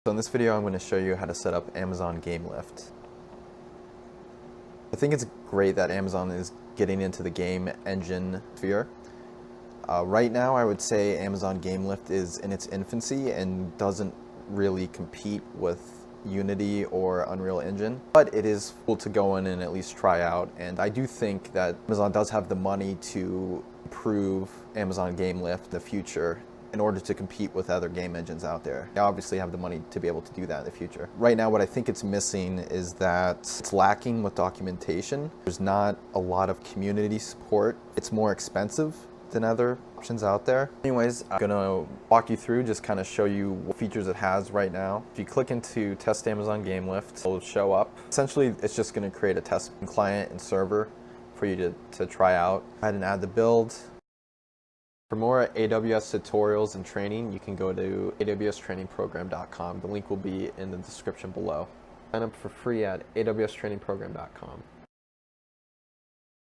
So in this video, I'm going to show you how to set up Amazon GameLift. I think it's great that Amazon is getting into the game engine sphere. Right now, I would say Amazon GameLift is in its infancy and doesn't really compete with Unity or Unreal Engine, but it is cool to go in and at least try out. And I do think that Amazon does have the money to improve Amazon GameLift in the future in order to compete with other game engines out there. They obviously have the money to be able to do that in the future. Right now, what I think it's missing is that it's lacking with documentation. There's not a lot of community support. It's more expensive than other options out there. Anyways, I'm gonna walk you through, just kind of show you what features it has right now. If you click into Test Amazon GameLift, it'll show up. Essentially, it's just gonna create a test client and server for you to try out. Go ahead and add the build. For more AWS tutorials and training, you can go to awstrainingprogram.com. The link will be in the description below. Sign up for free at awstrainingprogram.com.